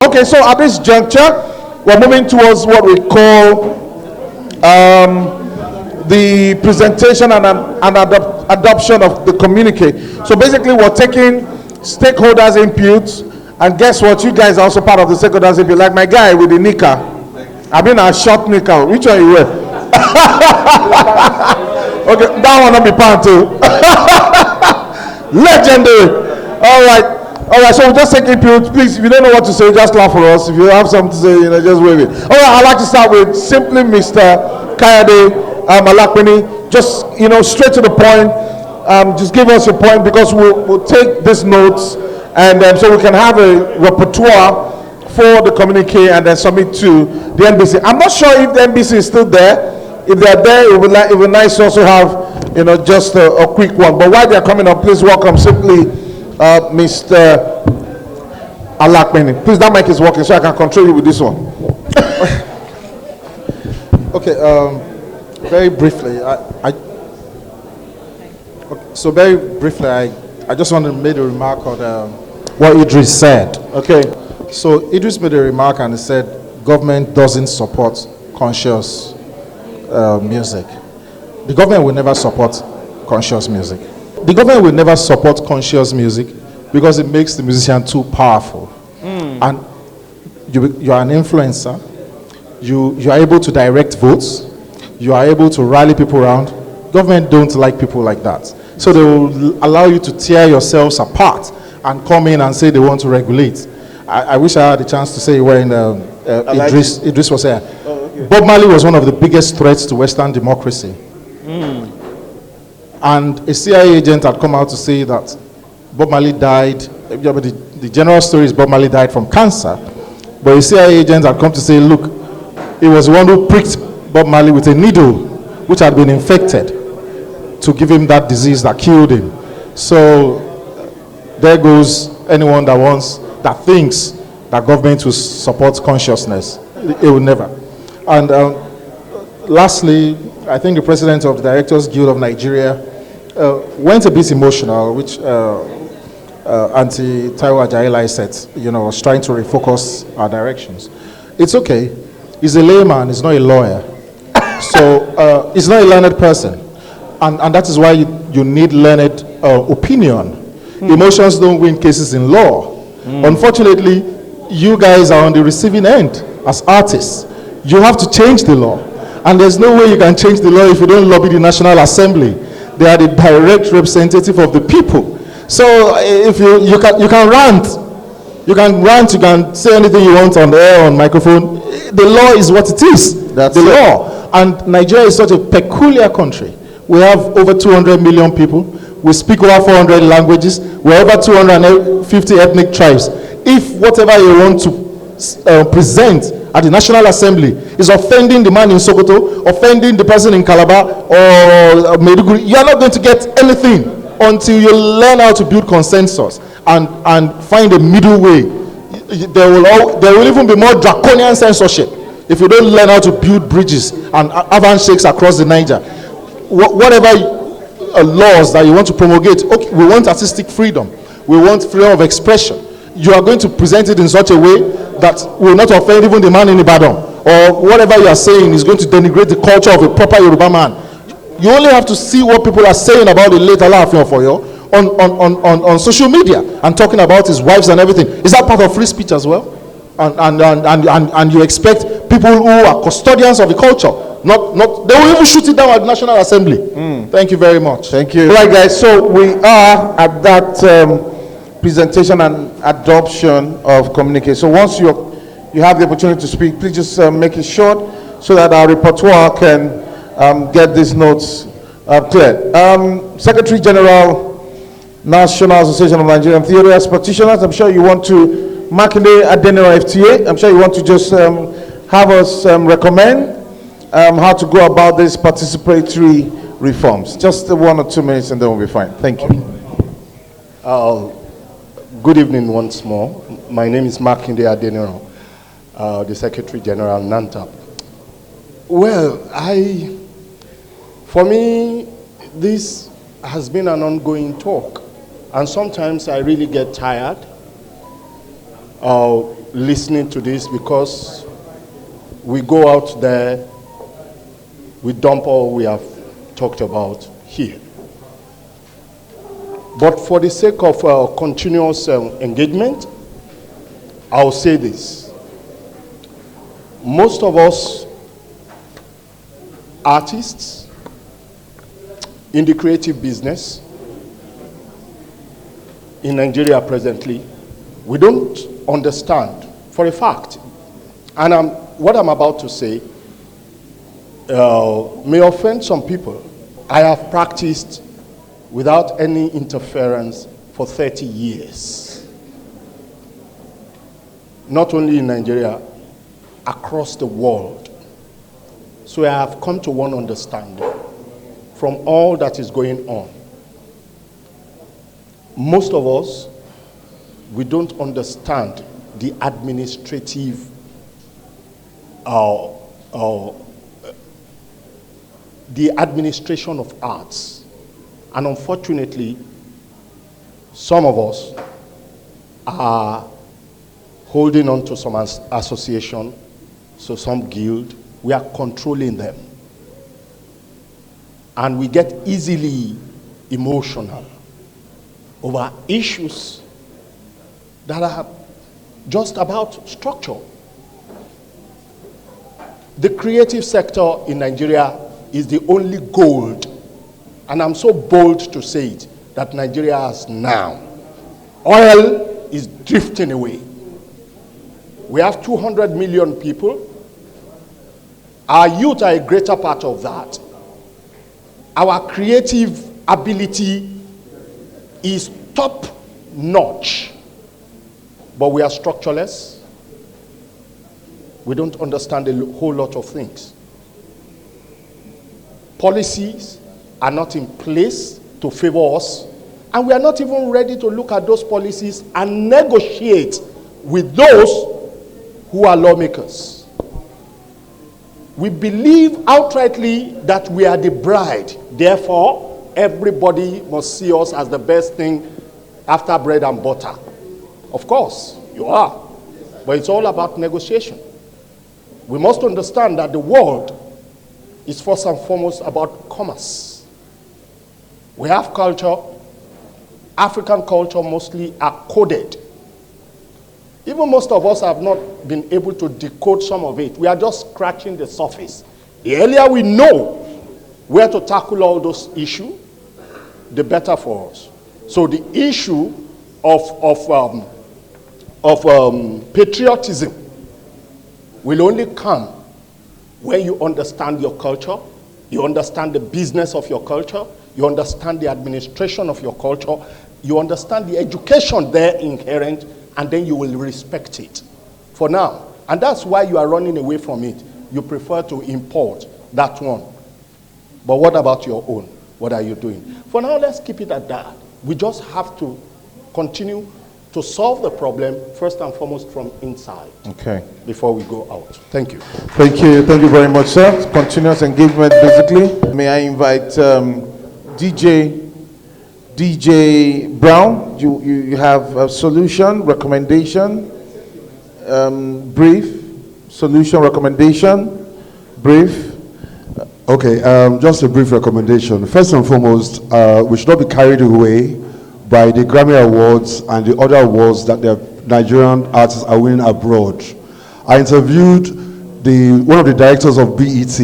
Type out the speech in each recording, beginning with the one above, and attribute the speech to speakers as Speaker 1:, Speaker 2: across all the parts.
Speaker 1: Okay, so at this juncture, we're moving towards what we call the presentation and adoption of the communique. So basically, we're taking stakeholders' input, and guess what? You guys are also part of the stakeholders' input. Like my guy with the knicker. I've been a short knicker. Which one you wear? Okay, that one not be part too. Legendary. All right, so we'll just take input. Please, if you don't know what to say, just laugh for us. If you have something to say, just wave it. All right, I'd like to start with simply Mr. Kayode Malakweni. Just, straight to the point. Just give us your point, because we'll take these notes, and so we can have a repertoire for the communique and then submit to the NBC. I'm not sure if the NBC is still there. If they're there, it would be nice to also have, just a quick one. But while they're coming up, please welcome simply Mr. Alakmeni. Please, that mic is working, so I can control you with this one.
Speaker 2: Okay, very briefly, I just want to make a remark on what Idris said.
Speaker 1: Okay.
Speaker 2: So Idris made a remark and he said government doesn't support conscious music. The government will never support conscious music. The government will never support conscious music because it makes the musician too powerful. And you are an influencer. You are able to direct votes. You are able to rally people around. Government don't like people like that. So they will allow you to tear yourselves apart and come in and say they want to regulate. I wish I had a chance to say when Idris was here. Oh, okay. Bob Marley was one of the biggest threats to Western democracy. And a CIA agent had come out to say that Bob Marley died. The general story is Bob Marley died from cancer. But a CIA agent had come to say, look, it was the one who pricked Bob Marley with a needle which had been infected to give him that disease that killed him. So there goes anyone that thinks that government will support consciousness. It will never. And lastly, I think the president of the Directors Guild of Nigeria went a bit emotional, which Auntie Taiwo Ajayi said, was trying to refocus our directions. It's okay. He's a layman, he's not a lawyer. So he's not a learned person. And that is why you need learned opinion. Emotions don't win cases in law. Unfortunately, you guys are on the receiving end as artists. You have to change the law. And there's no way you can change the law if you don't lobby the National Assembly. They are the direct representative of the people. So if you can rant. You can say anything you want on the air, on microphone. The law is what it is. That's the law. And Nigeria is such a peculiar country. We have over 200 million people. We speak over 400 languages. We have over 250 ethnic tribes. If whatever you want to present at the National Assembly is offending the man in Sokoto, offending the person in Calabar or Maiduguri, you are not going to get anything until you learn how to build consensus and find a middle way. There will even be more draconian censorship if you don't learn how to build bridges and handshakes across the Niger. Whatever laws that you want to promulgate, okay, we want artistic freedom, we want freedom of expression. You are going to present it in such a way that will not offend even the man in Ibadan, or whatever you are saying is going to denigrate the culture of a proper Yoruba man. You only have to see what people are saying about the late Alaafin of Oyo on social media and talking about his wives and everything. Is that part of free speech as well? And you expect people who are custodians of the culture, they will even shoot it down at the National Assembly. Thank you very much.
Speaker 1: Thank you. All right, guys, so we are at that presentation and adoption of communique. So once you have the opportunity to speak, please just make it short so that our repertoire can get these notes clear. Secretary General, National Association of Nigerian Theatres Practitioners, I'm sure you want to, Makinde Adenero FTA, I'm sure you want to just have us recommend how to go about these participatory reforms. Just 1 or 2 minutes and then we'll be fine. Thank you.
Speaker 3: Good evening once more. My name is Makinde Adenero, the Secretary General, NANTAP. Well, for me, this has been an ongoing talk, and sometimes I really get tired listening to this because we go out there, we dump all we have talked about here. But for the sake of continuous engagement, I'll say this. Most of us artists in the creative business in Nigeria presently, we don't understand for a fact, and what I'm about to say may offend some people. I have practiced without any interference for 30 years. Not only in Nigeria, across the world. So I have come to one understanding from all that is going on. Most of us, we don't understand the administrative the administration of arts. And unfortunately, some of us are holding on to some association, so some guild. We are controlling them. And we get easily emotional over issues that are just about structure. The creative sector in Nigeria is the only gold, and I'm so bold to say it, that Nigeria has now. Oil is drifting away. We have 200 million people. Our youth are a greater part of that. Our creative ability is top notch, but we are structureless. We don't understand a whole lot of things. Policies are not in place to favor us, and we are not even ready to look at those policies and negotiate with those who are lawmakers. We believe outrightly that we are the bride. Therefore, everybody must see us as the best thing after bread and butter. Of course, you are. But it's all about negotiation. We must understand that the world is first and foremost about commerce. We have culture. African culture mostly are coded. Even most of us have not been able to decode some of it. We are just scratching the surface. The earlier we know where to tackle all those issues, the better for us. So the issue of patriotism will only come when you understand your culture, you understand the business of your culture, you understand the administration of your culture, you understand the education there inherent, and then you will respect it for now. And that's why you are running away from it. You prefer to import that one. But what about your own? What are you doing? For now, let's keep it at that. We just have to continue to solve the problem, first and foremost from inside.
Speaker 1: Okay.
Speaker 3: Before we go out. Thank you.
Speaker 1: Thank you. Thank you very much, sir. Continuous engagement, basically. May I invite DJ Brown? You have a solution, recommendation, brief, solution, recommendation, brief.
Speaker 4: Okay, just a brief recommendation. First and foremost, we should not be carried away by the Grammy Awards and the other awards that the Nigerian artists are winning abroad. I interviewed one of the directors of BET.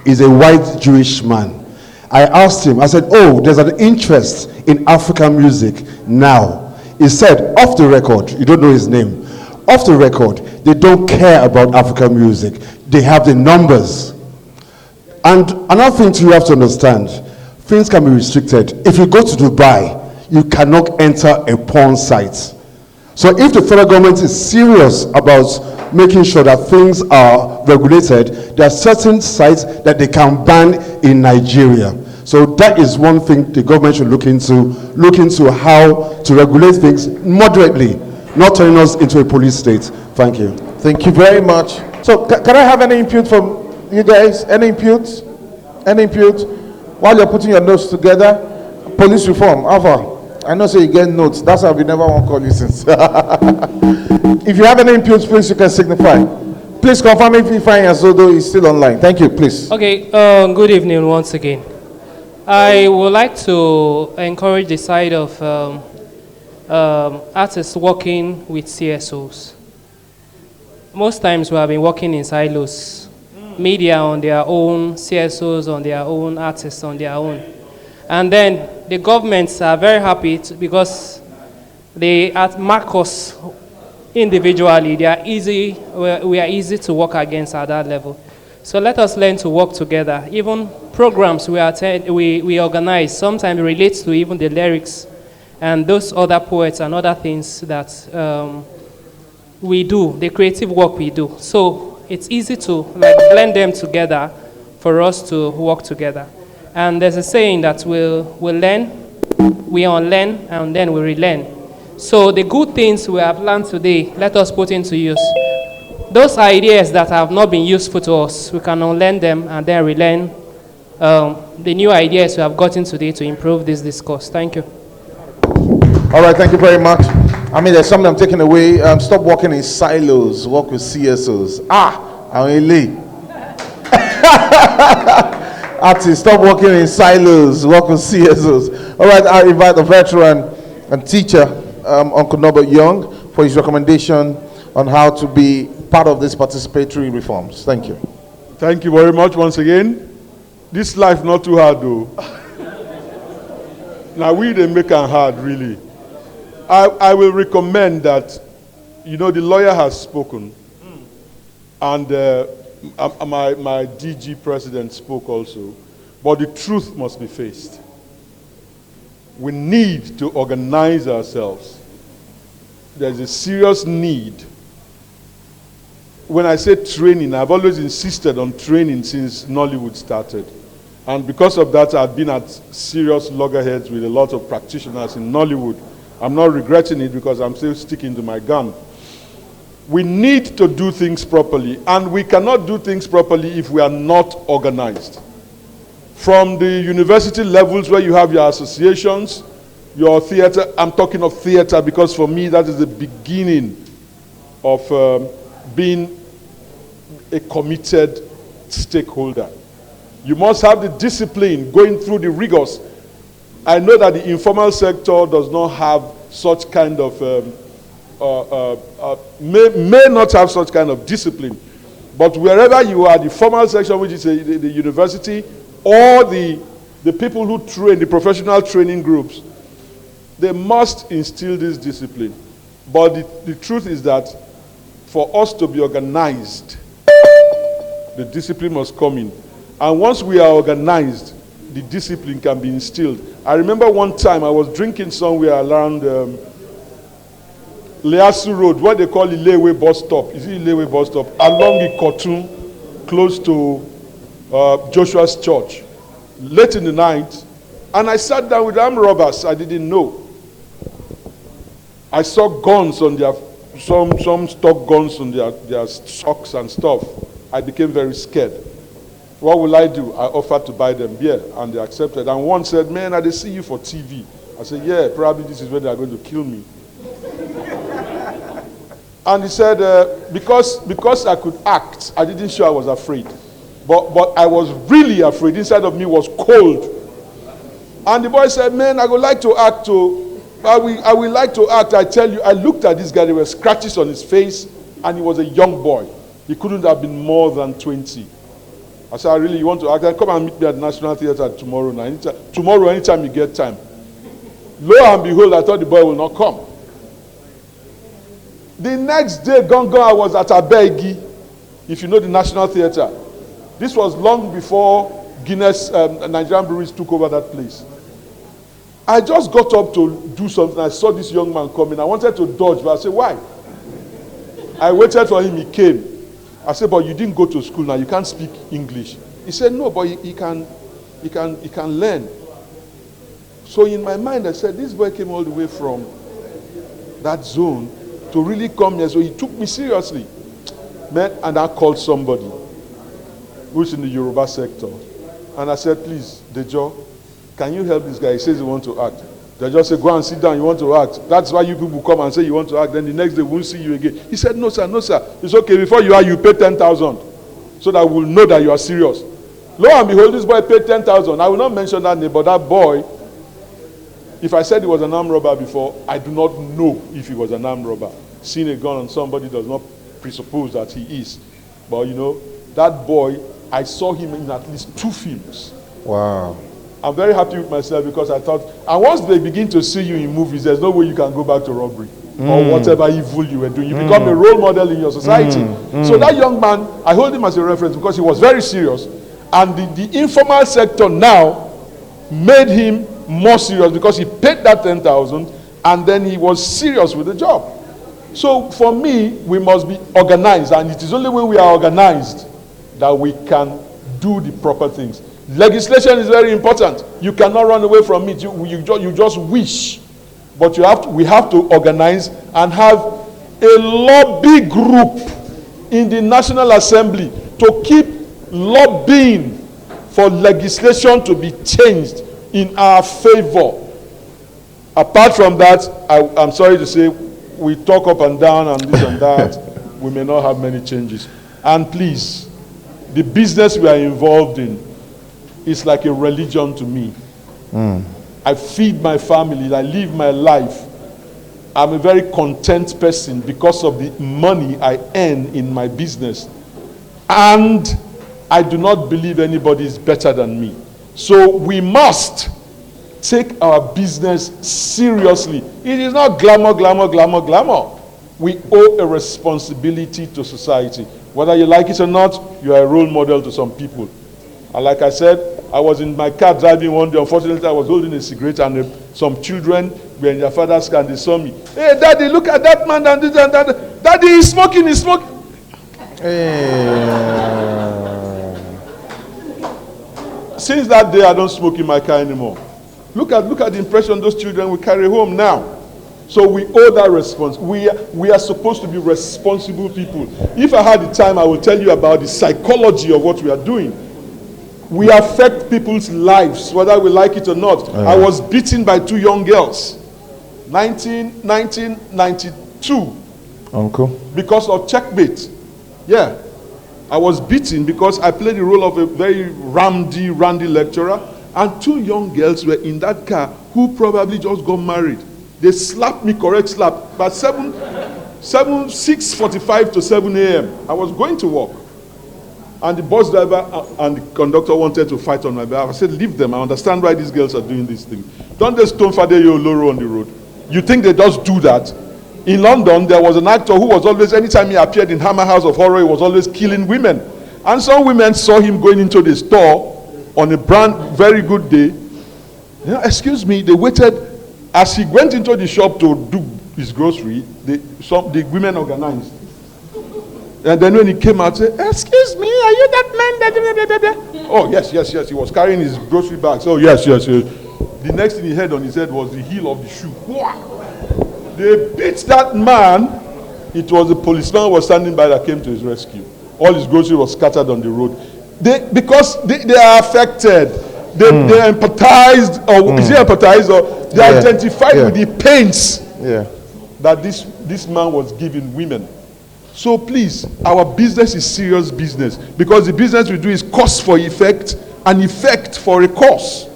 Speaker 4: He's a white Jewish man. I asked him, I said, oh, there's an interest in African music now. He said, off the record, you don't know his name, off the record, they don't care about African music. They have the numbers. And another thing you have to understand, things can be restricted. If you go to Dubai, you cannot enter a porn site. So if the federal government is serious about making sure that things are regulated, there are certain sites that they can ban in Nigeria. So that is one thing the government should look into how to regulate things moderately, not turning us into a police state. Thank you.
Speaker 1: Thank you very much. So can I have any input from you guys? Any input? Any input? While you're putting your notes together, police reform, Alpha. I know, so you get notes. That's why we never want to call you since. If you have any inputs, please, you can signify. Please confirm if Ifeanyi Azodo is still online. Thank you, please.
Speaker 5: Okay, good evening once again. I would like to encourage the side of artists working with CSOs. Most times we have been working in silos. Media on their own, CSOs on their own, artists on their own. And then the governments are very happy because they mark us individually. They are easy, we are easy to work against at that level. So let us learn to work together. Even programs we attend, we organize sometimes relates to even the lyrics and those other poets and other things that we do, the creative work we do. So it's easy to blend them together for us to work together. And there's a saying that we'll learn, we unlearn, and then we relearn. So the good things we have learned today, let us put into use. Those ideas that have not been useful to us, we can unlearn them and then relearn the new ideas we have gotten today to improve this discourse. Thank you.
Speaker 1: All right, thank you very much. I mean, there's something I'm taking away. Stop working in silos, work with CSOs. I'm in Artists, stop working in silos, work with CSOs. All right, I invite the veteran and teacher, Uncle Norbert Young, for his recommendation on how to be part of these participatory reforms. Thank you.
Speaker 6: Thank you very much once again. This life not too hard though. Now we didn't make it hard really. I will recommend that, you know, the lawyer has spoken, and my DG president spoke also, but the truth must be faced. We need to organize ourselves. There's a serious need. When I say training, I've always insisted on training since Nollywood started. And because of that, I've been at serious loggerheads with a lot of practitioners in Nollywood. I'm not regretting it because I'm still sticking to my gun. We need to do things properly, and we cannot do things properly if we are not organized. From the university levels where you have your associations, your theater, I'm talking of theater because for me that is the beginning of being a committed stakeholder. You must have the discipline going through the rigors. I know that the informal sector does not have such kind of, may not have such kind of discipline. But wherever you are, the formal section, which is the university, or the people who train, the professional training groups, they must instill this discipline. But the truth is that for us to be organized, the discipline must come in. And once we are organized, the discipline can be instilled. I remember one time I was drinking somewhere around Leasu Road, what they call Ilewe bus stop. Is it Ilewe bus stop? Along the Kotun, close to Joshua's church. Late in the night, and I sat down with armed robbers I didn't know. I saw guns on their, some stock guns on their socks and stuff. I became very scared. What will I do? I offered to buy them beer, and they accepted. And one said, man, I see you for TV. I said, yeah, probably this is when they are going to kill me. And he said, because I could act, I didn't show I was afraid. But I was really afraid. Inside of me was cold. And the boy said, man, I would like to act too. I will like to act. I tell you, I looked at this guy, there were scratches on his face, and he was a young boy. He couldn't have been more than 20. I said, really, you want to act? Then come and meet me at the National Theatre tomorrow night. Tomorrow, anytime you get time. Lo and behold, I thought the boy will not come. The next day, I was at Abegi, if you know the National Theatre. This was long before Guinness, Nigerian breweries took over that place. I just got up to do something. I saw this young man coming. I wanted to dodge, but I said, why? I waited for him. He came. I said, but you didn't go to school now. You can't speak English. He said, no, but he can learn. So in my mind, I said, this boy came all the way from that zone to really come here. So he took me seriously. Man, and I called somebody who's in the Yoruba sector. And I said, please, Dejo, can you help this guy? He says he wants to act. They just say, go and sit down, you want to act. That's why you people come and say you want to act, then the next day we won't see you again. He said, no sir, no sir. It's okay, before you are, you pay 10,000 so that we'll know that you are serious. Lo and behold, this boy paid 10,000. I will not mention that name, but that boy, if I said he was an armed robber before, I do not know if he was an armed robber. Seeing a gun on somebody does not presuppose that he is. But you know, that boy, I saw him in at least 2 films.
Speaker 2: Wow.
Speaker 6: I'm very happy with myself because I thought, and once they begin to see you in movies, there's no way you can go back to robbery or whatever evil you were doing. You become a role model in your society. So that young man, I hold him as a reference because he was very serious. And the informal sector now made him more serious because he paid that 10,000 and then he was serious with the job. So for me, we must be organized, and it is only when we are organized that we can do the proper things. Legislation is very important. You cannot run away from it. You just wish. But we have to organize and have a lobby group in the National Assembly to keep lobbying for legislation to be changed in our favor. Apart from that, I'm sorry to say, we talk up and down and this and that. We may not have many changes. And please, the business we are involved in is like a religion to me. I feed my family, I live my life. I'm a very content person because of the money I earn in my business. And I do not believe anybody is better than me. So we must take our business seriously. It is not glamour, glamour, glamour, glamour. We owe a responsibility to society. Whether you like it or not, you are a role model to some people. And like I said, I was in my car driving one day. Unfortunately, I was holding a cigarette, and some children were in their father's car and they saw me. Hey, Daddy, look at that man and this and that. Daddy, he's smoking, he's smoking. Since that day, I don't smoke in my car anymore. Look at the impression those children will carry home now. So we owe that response. We are supposed to be responsible people. If I had the time, I will tell you about the psychology of what we are doing. We affect people's lives, whether we like it or not. I was beaten by 2 young girls, 1992.
Speaker 2: Uncle?
Speaker 6: Because of checkmate. Yeah. I was beaten because I played the role of a very randy lecturer, and 2 young girls were in that car who probably just got married. They slapped me, correct slap, but 6:45 to 7 a.m. I was going to work. And the bus driver and the conductor wanted to fight on my behalf. I said, leave them. I understand why these girls are doing this thing. Don't they stone Fade Loro on the road? You think they just do that? In London, there was an actor who was always, anytime he appeared in Hammer House of Horror, he was always killing women. And some women saw him going into the store on a very good day. You know, excuse me, they waited. As he went into the shop to do his grocery, the women organized. And then when he came out, said, excuse me, are you that man? Oh, yes. He was carrying his grocery bags. Oh, yes. The next thing he had on his head was the heel of the shoe. They beat that man. It was the policeman who was standing by that came to his rescue. All his grocery was scattered on the road. Because they are affected. They empathized, or is it empathized, or they identified with the pains that this man was giving women. So please, our business is serious business, because the business we do is cause for effect and effect for a cause.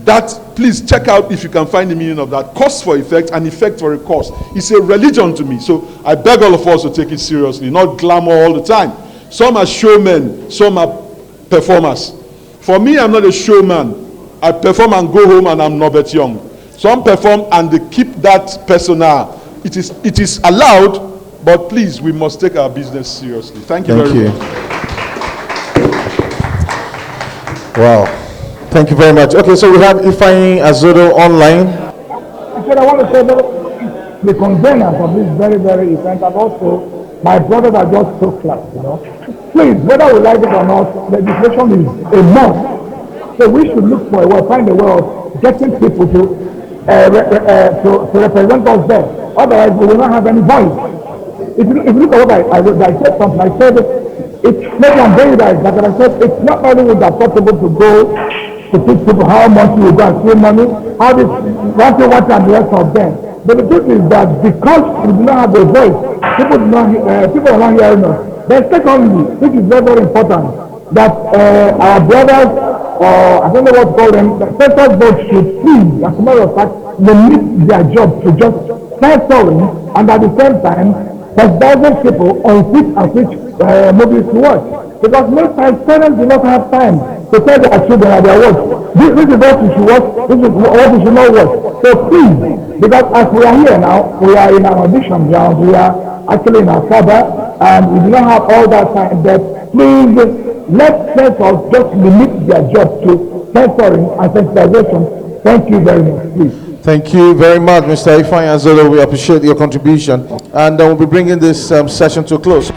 Speaker 6: That, please check out if you can find the meaning of that. Cause for effect and effect for a cause. It's a religion to me. So I beg all of us to take it seriously, not glamour all the time. Some are showmen, some are performers. For me, I'm not a showman. I perform and go home and I'm Norbert Young. Some perform and they keep that persona. It is allowed, but please, we must take our business seriously. Thank you very much.
Speaker 1: Wow. Thank you very much. Okay, so we have Ifeanyi Azodo online.
Speaker 7: I said I want to say that the conveners of this very, very event, and also my brother that just took class, Please, whether we like it or not, legislation is a must. So we should look for a way, find a way of getting people to represent us there. Otherwise, we will not have any voice. If you look at what I said something, I said it's maybe I'm very right, but I said it's not only with that possible to go to teach people how much you go and steal money, all this what and the rest of them. But the truth is that because we do not have a voice, people are not hearing us. Then secondly, which is very, very important, that our brothers, or I don't know what to call them, the censors board should please, as a matter of fact, limit their job to just censoring and at the same time advising people on which movies to watch. Because most times parents do not have time to tell their children that they watch. This is what you should watch, this is what you should not watch. So please, because as we are here now, we are in our audition ground, we are actually in our cover, and we do not have all that time, but please let censors just limit their job to censoring and sensitization. Thank you very much, please.
Speaker 1: Thank you very much, Mr. Ifeanyi Azolo. We appreciate your contribution, and we'll be bringing this session to a close.